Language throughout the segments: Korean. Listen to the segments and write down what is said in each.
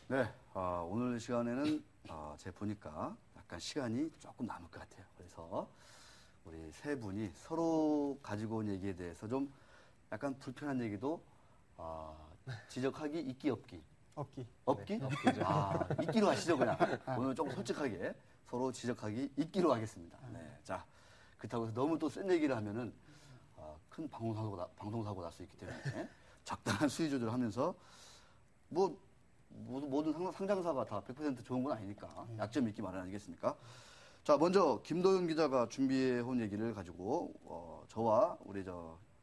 네, 오늘 시간에는 제가 보니까 약간 시간이 조금 남을 것 같아요. 그래서 우리 세 분이 서로 가지고 온 얘기에 대해서 좀 약간 불편한 얘기도 지적하기, 있기, 없기. 없기. 없기? 네, 없기죠. 있기로 하시죠, 그냥. 오늘 조금 솔직하게 서로 지적하기, 있기로 하겠습니다. 네, 자, 그렇다고 해서 너무 또 센 얘기를 하면은 큰 방송사고 날 수 있기 때문에 적당한 수위 조절을 하면서 모든 상장사가 다 100% 좋은 건 아니니까 약점이 있기 마련 아니겠습니까? 자, 먼저 김도윤 기자가 준비해 온 얘기를 가지고 저와 우리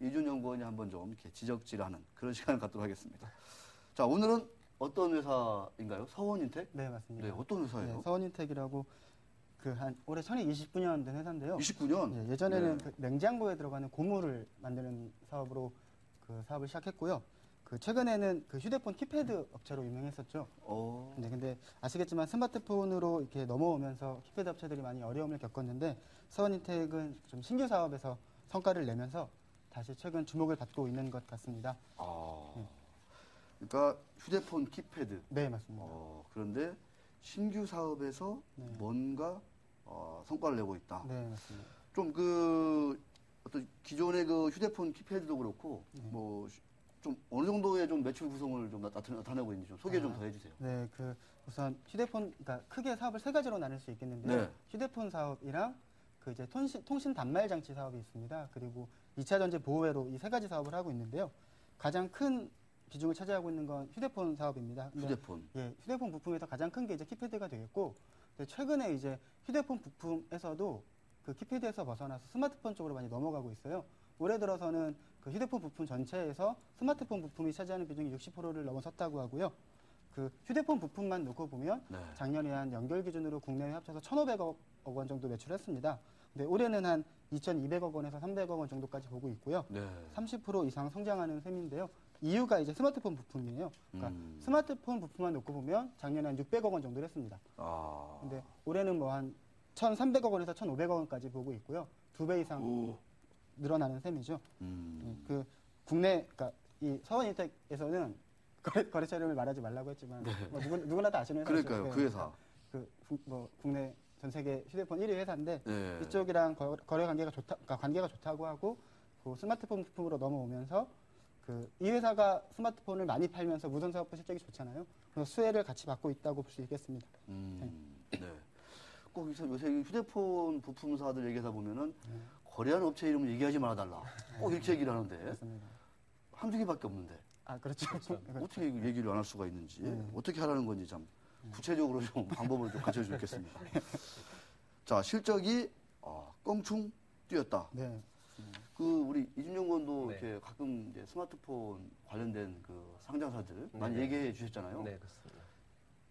이준 연구원이 한번 좀 이렇게 지적질하는 그런 시간을 갖도록 하겠습니다. 자, 오늘은 어떤 회사인가요? 서원인텍? 네, 맞습니다. 네, 어떤 회사예요? 네, 서원인텍이라고 올해 1229년 된 회사인데요. 29년? 예전에는 네. 그 냉장고에 들어가는 고무를 만드는 사업으로 그 사업을 시작했고요. 최근에는 그 휴대폰 키패드 업체로 유명했었죠. 근데 아시겠지만 스마트폰으로 이렇게 넘어오면서 키패드 업체들이 많이 어려움을 겪었는데 서원인텍은 좀 신규 사업에서 성과를 내면서 다시 최근 주목을 받고 있는 것 같습니다. 그러니까 휴대폰 키패드. 네, 맞습니다. 그런데 신규 사업에서 네. 뭔가 성과를 내고 있다. 네, 맞습니다. 좀 어떤 기존의 그 휴대폰 키패드도 그렇고 좀 어느 정도의 좀 매출 구성을 좀 나타내고 있는지 좀 소개 좀 더 해주세요. 네, 우선 그러니까 크게 사업을 세 가지로 나눌 수 있겠는데요. 네. 휴대폰 사업이랑 이제 통신 단말 장치 사업이 있습니다. 그리고 2차 전지 보호회로 이 세 가지 사업을 하고 있는데요. 가장 큰 비중을 차지하고 있는 건 휴대폰 사업입니다. 휴대폰. 예, 휴대폰 부품에서 가장 큰 게 이제 키패드가 되겠고, 근데 최근에 이제 휴대폰 부품에서도 그 키패드에서 벗어나서 스마트폰 쪽으로 많이 넘어가고 있어요. 올해 들어서는 그 휴대폰 부품 전체에서 스마트폰 부품이 차지하는 비중이 60%를 넘어섰다고 하고요. 그 휴대폰 부품만 놓고 보면 작년에 한 연결 기준으로 국내에 합쳐서 1,500억 원 정도 매출했습니다. 근데 올해는 한 2,200억 원에서 300억 원 정도까지 보고 있고요. 30% 이상 성장하는 셈인데요. 이유가 이제 스마트폰 부품이에요. 그러니까 스마트폰 부품만 놓고 보면 작년에 한 600억 원 정도를 했습니다. 근데 올해는 뭐 한 1,300억 원에서 1,500억 원까지 보고 있고요. 2배 이상 늘어나는 셈이죠. 그러니까 이 서원인텍에서는 거래처 이름을 말하지 말라고 했지만 누구나 다 아시는 회사죠. 그러니까요, 그 회사. 국내 전 세계 휴대폰 1위 회사인데 이쪽이랑 거래 관계가 좋다고 하고 그 스마트폰 부품으로 넘어오면서 이 회사가 스마트폰을 많이 팔면서 무선 사업부 실적이 좋잖아요. 그래서 수혜를 같이 받고 있다고 볼 수 있겠습니다. 네. 꼭 요새 휴대폰 부품사들 얘기하다 보면은 거래하는 업체 이름을 얘기하지 말아달라. 꼭 이렇게 얘기를 하는데 맞습니다. 한두 개밖에 없는데 그렇죠. 어떻게 얘기를 안 할 수가 있는지 어떻게 하라는 건지 참 구체적으로 좀 방법을 좀 가르쳐 주겠습니다. 자, 실적이 껑충 뛰었다. 네. 우리 이준영군도 네. 이렇게 가끔 이제 스마트폰 관련된 그 상장사들 많이 얘기해 주셨잖아요. 네, 그렇습니다.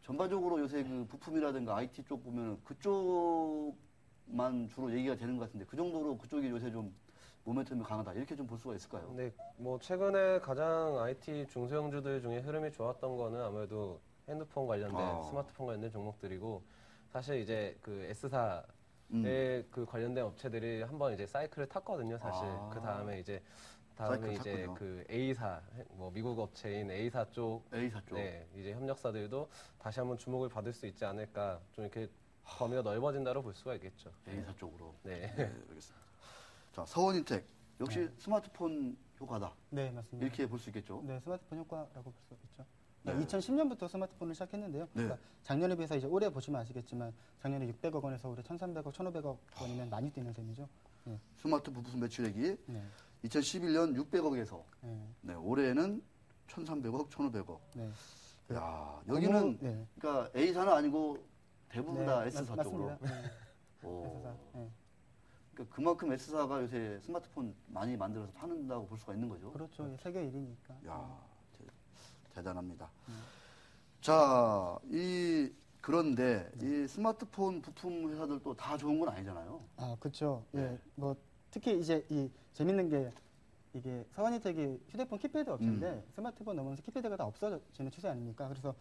전반적으로 요새 그 부품이라든가 IT 쪽 보면 그쪽만 주로 얘기가 되는 것 같은데 그 정도로 그쪽이 요새 좀 모멘텀이 강하다 이렇게 좀 볼 수가 있을까요? 네, 뭐 최근에 가장 IT 중소형주들 중에 흐름이 좋았던 거는 아무래도 핸드폰 관련된 스마트폰 관련된 종목들이고 사실 이제 그 S사의 그 관련된 업체들이 한번 이제 사이클을 탔거든요, 사실. 그 다음에 이제 그 A사, 뭐 미국 업체인 A사 쪽. 네, 이제 협력사들도 다시 한번 주목을 받을 수 있지 않을까. 좀 이렇게 범위가 넓어진다고 볼 수가 있겠죠. A사 쪽으로. 네. 알겠습니다. 자, 서원인텍. 역시 스마트폰 효과다. 네, 맞습니다. 이렇게 볼 수 있겠죠? 네, 스마트폰 효과라고 볼 수 있죠. 2010년부터 스마트폰을 시작했는데요. 네. 그러니까 작년에 비해서 이제 올해 보시면 아시겠지만 작년에 600억 원에서 올해 1,300억, 1,500억 원이면 많이 뛰는 셈이죠. 네. 스마트 부품 매출액이 2011년 600억에서 올해는 1,300억, 1,500억. 네. 야, 여기는 그러니까 A사는 아니고 대부분 다 S사 쪽으로. 맞습니다. S사. 네. 그러니까 그만큼 S사가 요새 스마트폰 많이 만들어서 파는다고 볼 수가 있는 거죠. 그렇죠. 세계 1위니까. 야, 대단합니다. 자, 그런데 이 스마트폰 부품 회사들도 다 좋은 건 아니잖아요. 그렇죠. 예. 뭐 특히 이제 재밌는 게 이게 서원인텍이 휴대폰 키패드 업체인데 스마트폰 넘어서 키패드가 다 없어지는 추세 아닙니까? 그래서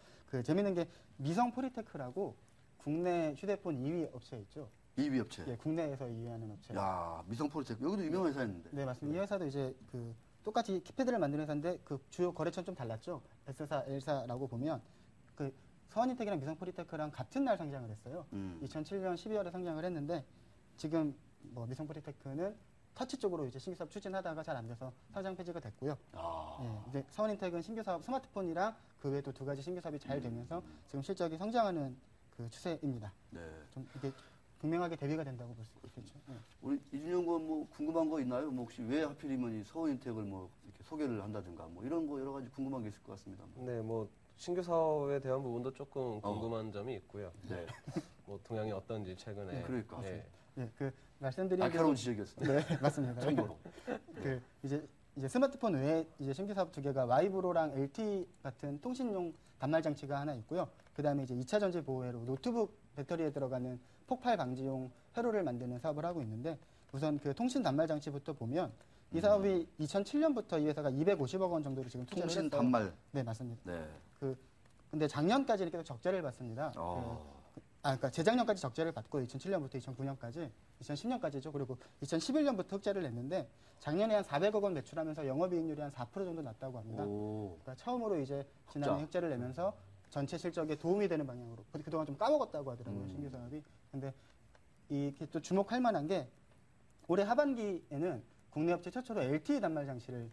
재밌는 게 미성 폴리테크라고 국내 휴대폰 2위 업체 있죠. 2위 업체. 예, 국내에서 2위하는 업체. 야, 미성 폴리테크. 여기도 유명한 회사였는데. 네, 맞습니다. 이 회사도 이제 똑같이 키패드를 만드는 회사인데 주요 거래처는 좀 달랐죠. S사, L사라고 보면 서원인텍이랑 미성포리테크랑 같은 날 상장을 했어요. 2007년 12월에 상장을 했는데 지금 뭐 미성포리테크는 터치 쪽으로 이제 신규 사업 추진하다가 잘 안 돼서 상장 폐지가 됐고요. 예, 이제 서원인텍은 신규 사업 스마트폰이랑 그 외에도 2가지 신규 사업이 잘 되면서 지금 실적이 성장하는 그 추세입니다. 네. 좀 이게 분명하게 대비가 된다고 볼 수 있겠죠. 예. 우리 이준영 의원 뭐 궁금한 거 있나요? 뭐 혹시 왜 하필이면 이 서울인텍을 뭐 이렇게 소개를 한다든가 뭐 이런 거 여러 가지 궁금한 게 있을 것 같습니다. 네, 뭐 신규 사업에 대한 부분도 조금 궁금한 점이 있고요. 네. 뭐 동향이 어떤지 최근에. 그러니까. 네. 예, 그 말씀드린 날카로운 지적이었습니다. 네, 맞습니다. 참고로. 그 이제 스마트폰 외에 이제 신규 사업 2개가 와이브로랑 LTE 같은 통신용 단말 장치가 하나 있고요. 그다음에 이제 2차 전지 보호회로 노트북 배터리에 들어가는 폭발 방지용 회로를 만드는 사업을 하고 있는데 우선 그 통신 단말 장치부터 보면 이 사업이 2007년부터 이 회사가 250억 원 정도를 지금 투자를 통신 했어요. 단말. 네, 맞습니다. 네. 근데 작년까지는 계속 적자를 봤습니다. 그러니까 재작년까지 적자를 받고 2007년부터 2009년까지, 2010년까지죠. 그리고 2011년부터 흑자를 냈는데 작년에 한 400억 원 매출하면서 영업이익률이 한 4% 정도 났다고 합니다. 그러니까 처음으로 이제 지난해 흑자를 내면서 전체 실적에 도움이 되는 방향으로 그동안 좀 까먹었다고 하더라고요. 신규 사업이. 근데 이게 또 주목할 만한 게 올해 하반기에는 국내 업체 최초로 LTE 단말 장치를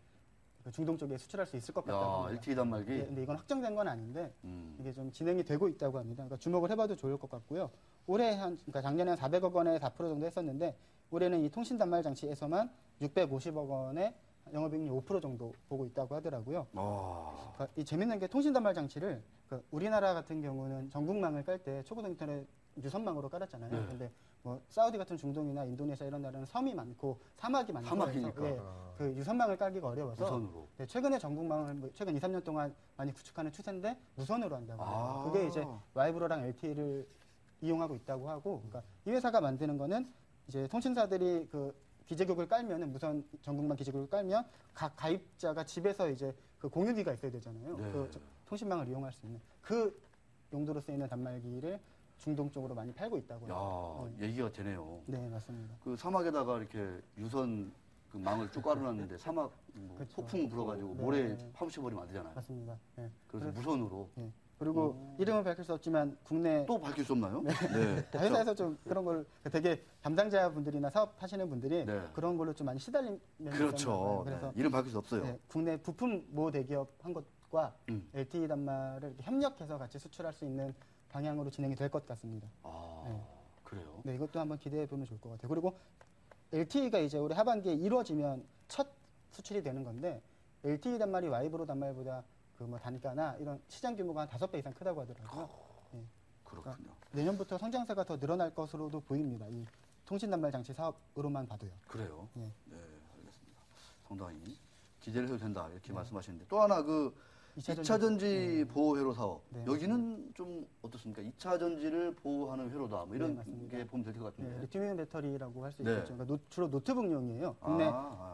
중동 쪽에 수출할 수 있을 것 같다고 합니다. LTE 단말기. 네, 근데 이건 확정된 건 아닌데 이게 좀 진행이 되고 있다고 합니다. 그러니까 주목을 해봐도 좋을 것 같고요. 올해 그러니까 작년에 한 400억 원에 4% 정도 했었는데 올해는 이 통신 단말 장치에서만 650억 원의 영업이익률 5% 정도 보고 있다고 하더라고요. 그러니까 이 재밌는 게 통신 단말 장치를 우리나라 같은 경우는 전국망을 깔 때 초고속 인터넷 유선망으로 깔았잖아요. 네. 근데 뭐 사우디 같은 중동이나 인도네시아 이런 나라는 섬이 많고 사막이 많고 사막이니까. 예, 그 유선망을 깔기가 어려워서 무선으로. 네, 최근에 전국망을 최근 2, 3년 동안 많이 구축하는 추세인데 무선으로 한다고 해요. 그게 이제 와이브로랑 LTE를 이용하고 있다고 하고, 그러니까 이 회사가 만드는 거는 이제 통신사들이 그 기재국을 깔면은 무선 전국망 기재국을 깔면 각 가입자가 집에서 이제 그 공유기가 있어야 되잖아요. 네. 그 통신망을 이용할 수 있는 그 용도로 쓰이는 단말기를 중동 쪽으로 많이 팔고 있다고 해요. 얘기가 되네요. 네, 맞습니다. 그 사막에다가 이렇게 유선 그 망을 쭉 깔아놨는데 사막 뭐 그쵸. 폭풍 불어가지고 네. 모래 파묻혀버리면 안 되잖아요. 맞습니다. 네. 그래서 무선으로. 네. 그리고 이름은 밝힐 수 없지만 국내 또 밝힐 수 없나요? 네. 회사에서 좀 그런 걸 되게 담당자분들이나 사업하시는 분들이 네. 그런 걸로 좀 많이 시달린 면이 그렇죠. 있었나 봐요. 그래서 네. 이름 밝힐 수 없어요. 네, 국내 부품 모 대기업 한 것과 음. LTE 단말을 이렇게 협력해서 같이 수출할 수 있는 방향으로 진행이 될 것 같습니다. 네. 그래요. 네, 이것도 한번 기대해 보면 좋을 것 같아요. 그리고 LTE가 이제 올해 하반기에 이루어지면 첫 수출이 되는 건데 LTE 단말이 와이브로 단말보다 그 뭐 단가나 이런 시장 규모가 한 5배 이상 크다고 하더라고요. 네. 그렇군요. 내년부터 성장세가 더 늘어날 것으로도 보입니다. 이 통신 단말 장치 사업으로만 봐도요. 그래요. 네. 네, 알겠습니다. 상당히 기대를 해도 된다 이렇게 말씀하시는데 또 하나 그 2차 전지 보호 회로 사업 네, 여기는 좀 어떻습니까? 2차 전지를 보호하는 회로다 뭐 이런 네, 맞습니다. 게 보면 될 것 같은데. 네, 리튬이온 배터리라고 할 수 네. 있겠죠. 그러니까 주로 노트북용이에요. 국내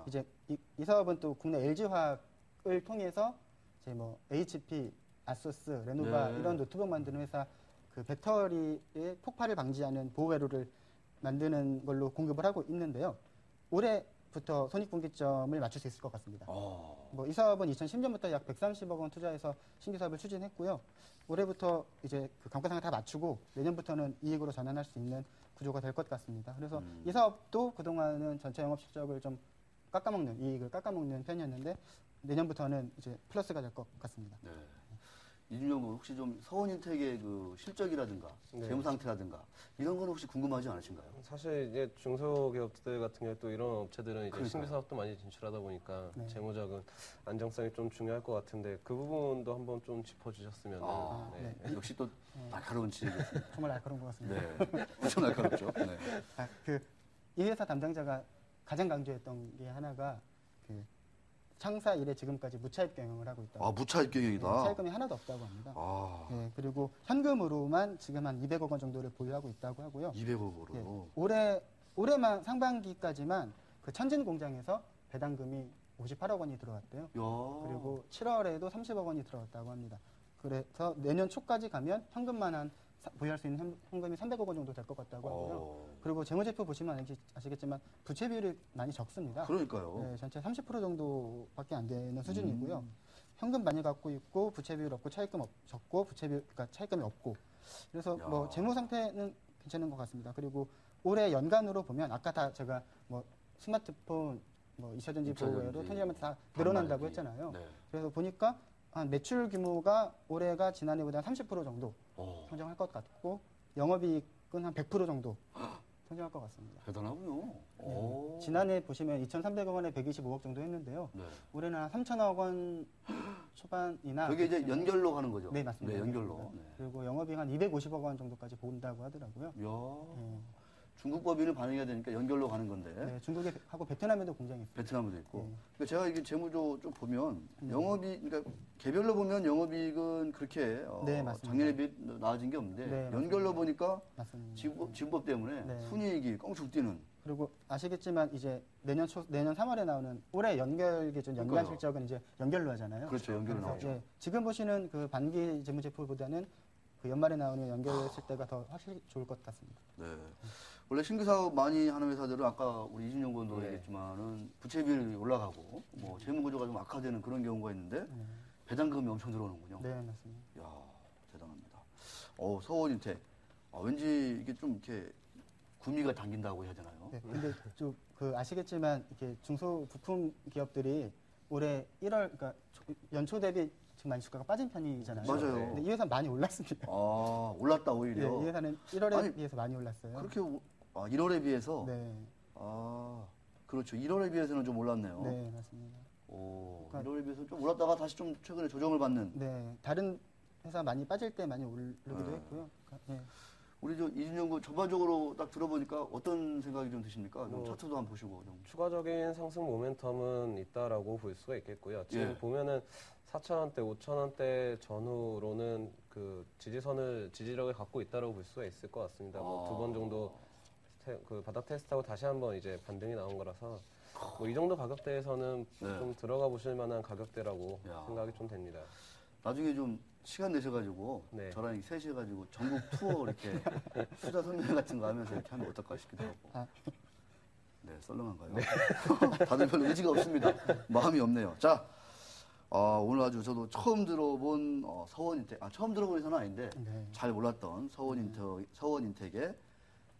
이제 이 사업은 또 국내 LG화학을 통해서 이제 뭐 HP, 아수스, 레노바 네. 이런 노트북 만드는 회사 그 배터리의 폭발을 방지하는 보호 회로를 만드는 걸로 공급을 하고 있는데요. 올해부터 손익분기점을 맞출 수 있을 것 같습니다. 뭐 이 사업은 2010년부터 약 130억 원 투자해서 신규 사업을 추진했고요. 올해부터 이제 그 감가상각 다 맞추고 내년부터는 이익으로 전환할 수 있는 구조가 될 것 같습니다. 그래서 이 사업도 그동안은 전체 영업 실적을 좀 이익을 깎아먹는 편이었는데 내년부터는 이제 플러스가 될 것 같습니다. 네. 이준영 의원 혹시 좀 서원인텍의 그 실적이라든가 네. 재무 상태라든가 이런 건 혹시 궁금하지 않으신가요? 사실 이제 중소기업들 같은 경우에 또 이런 업체들은 이제 그러니까요. 신규 사업도 많이 진출하다 보니까 네. 재무적인 안정성이 좀 중요할 것 같은데 그 부분도 한번 좀 짚어주셨으면. 네. 역시 또 날카로운 지적이었습니다. 정말 날카로운 것 같습니다. 네. 엄청 날카롭죠. 네. 이 회사 담당자가 가장 강조했던 게 하나가 그 창사 이래 지금까지 무차입 경영을 하고 있다고. 무차입 경영이다. 차입금이 하나도 없다고 합니다. 네, 그리고 현금으로만 지금 한 200억 원 정도를 보유하고 있다고 하고요. 200억으로. 올해만 상반기까지만 그 천진 공장에서 배당금이 58억 원이 들어왔대요. 그리고 7월에도 30억 원이 들어왔다고 합니다. 그래서 내년 초까지 가면 현금만 보유할 수 있는 현금이 300억 원 정도 될 것 같다고 하고요. 그리고 재무제표 보시면 아시겠지만 부채 비율이 많이 적습니다. 그러니까요. 네, 전체 30% 정도밖에 안 되는 수준이고요. 현금 많이 갖고 있고 부채 비율 없고 차입금 적고 부채 비율 그러니까 차입금이 없고 그래서 야. 뭐 재무 상태는 괜찮은 것 같습니다. 그리고 올해 연간으로 보면 아까 다 제가 뭐 스마트폰 뭐 2차전지 보호 외에도 턴이하면 다 늘어난다고 반발기. 했잖아요. 네. 그래서 보니까 한 매출 규모가 올해가 지난해보다 한 30% 정도 성장할 것 같고 영업이익은 한 100% 정도 성장할 것 같습니다. 대단하군요. 오. 지난해 보시면 2,300억 원에 125억 정도 했는데요. 네. 올해는 한 3천억 원 초반이나 여기 이제 연결로 가는 거죠? 네, 맞습니다. 네, 연결로. 네. 그리고 영업이익 한 250억 원 정도까지 본다고 하더라고요. 이야, 네. 중국 법인을 반영해야 되니까 연결로 가는 건데 네, 중국하고 베트남에도 공장이 있어요. 베트남도 있고. 네. 그러니까 제가 이게 재무조 좀 보면 영업이익, 그러니까 개별로 보면 영업이익은 그렇게 네, 맞습니다. 작년에 비해 나아진 게 없는데 네, 연결로 보니까 맞습니다. 지분법 때문에 네. 순이익이 껑충 뛰는. 그리고 아시겠지만 이제 내년 3월에 나오는 올해 연결 기준 연간 그러니까요. 실적은 이제 연결로 하잖아요. 그렇죠, 연결로 그래서 나오죠. 예, 지금 보시는 그 반기 재무제표보다는 그 연말에 나오는 연결했을 때가 더 확실히 좋을 것 같습니다. 네. 원래 신규 사업 많이 하는 회사들은 아까 우리 이준영 의원도 네. 얘기했지만은 부채 비율이 올라가고 뭐 재무 구조가 좀 악화되는 그런 경우가 있는데 배당금이 엄청 들어오는군요. 네, 맞습니다. 야, 대단합니다. 서원인텍. 왠지 이게 좀 이렇게 구미가 당긴다고 해야 되나요? 네, 근데 좀 그 아시겠지만 이렇게 중소 부품 기업들이 올해 1월 그러니까 연초 대비 지금 많이 주가가 빠진 편이잖아요. 맞아요. 근데 이 회사 많이 올랐습니다. 올랐다 오히려. 네, 이 회사는 1월에 아니, 비해서 많이 올랐어요. 그렇게 1월에 비해서 네, 그렇죠. 1월에 비해서는 좀 올랐네요. 네, 맞습니다. 오, 그러니까- 1월에 비해서 좀 올랐다가 다시 좀 최근에 조정을 받는. 네, 다른 회사 많이 빠질 때 많이 오르기도 네. 했고요. 그러니까, 네. 우리 이준영 군 전반적으로 딱 들어보니까 어떤 생각이 좀 드십니까? 좀 뭐, 차트도 한번 보시고 좀. 추가적인 상승 모멘텀은 있다라고 볼 수가 있겠고요. 지금 예. 보면은 4,000원대, 5,000원대 전후로는 그 지지력을 갖고 있다라고 볼 수가 있을 것 같습니다. 뭐 두 번 정도 그 바닥 테스트하고 다시 한번 이제 반등이 나온 거라서 뭐 이 정도 가격대에서는 네. 좀 들어가 보실 만한 가격대라고 야. 생각이 좀 됩니다. 나중에 좀 시간 내셔가지고 네. 저랑 셋이 해가지고 전국 투어 이렇게 투자 설명 같은 거 하면서 이렇게 하면 어떨까 싶기도 하고. 아. 네, 썰렁한가요? 다들 별로 의지가 없습니다. 마음이 없네요. 자, 오늘 아주 저도 처음 들어본 서원인텍, 처음 들어본 회사는 아닌데 네. 잘 몰랐던 서원인텍의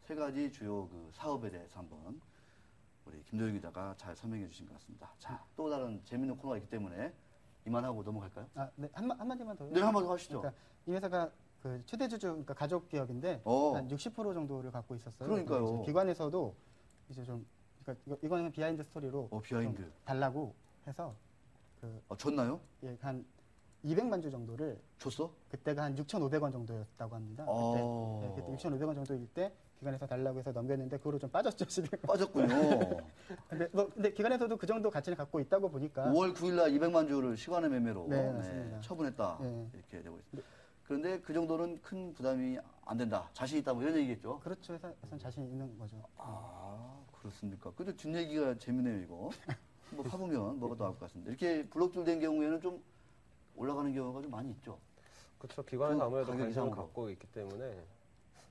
세 가지 주요 그 사업에 대해서 한번 우리 김도영 기자가 잘 설명해 주신 것 같습니다. 자, 또 다른 재밌는 코너가 있기 때문에 이만하고 넘어갈까요? 네, 한마디만 더요. 네, 한마디 하시죠. 그러니까 이 회사가 그 최대 주주, 그러니까 가족 기업인데 한 60% 정도를 갖고 있었어요. 그러니까요. 근데 이제 기관에서도 이제 좀 그러니까 이거는 비하인드 스토리로 비하인드. 좀 달라고 해서 줬나요? 예, 한 200만 주 정도를 줬어? 그때가 한 6,500원 정도였다고 합니다. 그때 6,500원 정도일 때 기관에서 달라고 해서 넘겼는데 그거로 좀 빠졌죠 지금. 빠졌군요. 근데 기관에서도 그 정도 가치를 갖고 있다고 보니까 5월 9일 날 200만 주를 시간의 매매로 네, 맞습니다. 처분했다. 네. 이렇게 되고 있습니다. 그런데 그 정도는 큰 부담이 안 된다. 자신 있다. 뭐 이런 얘기겠죠. 그렇죠. 회사에서는 자신 있는 거죠. 그렇습니까? 근데 뒷얘기가 재밌네요, 이거. 뭐 파보면 뭐가 더 나올 것 같습니다. 이렇게 블록들 된 경우에는 좀 올라가는 경우가 좀 많이 있죠. 그렇죠. 기관에서 그 아무래도 가격 관심을 이상으로. 갖고 있기 때문에.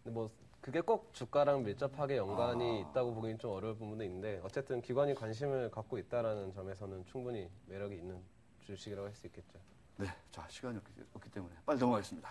근데 뭐 그게 꼭 주가랑 밀접하게 연관이 있다고 보기는 좀 어려울 부분도 있는데 어쨌든 기관이 관심을 갖고 있다라는 점에서는 충분히 매력이 있는 주식이라고 할 수 있겠죠. 네, 자 시간이 없기 때문에 빨리 넘어가겠습니다.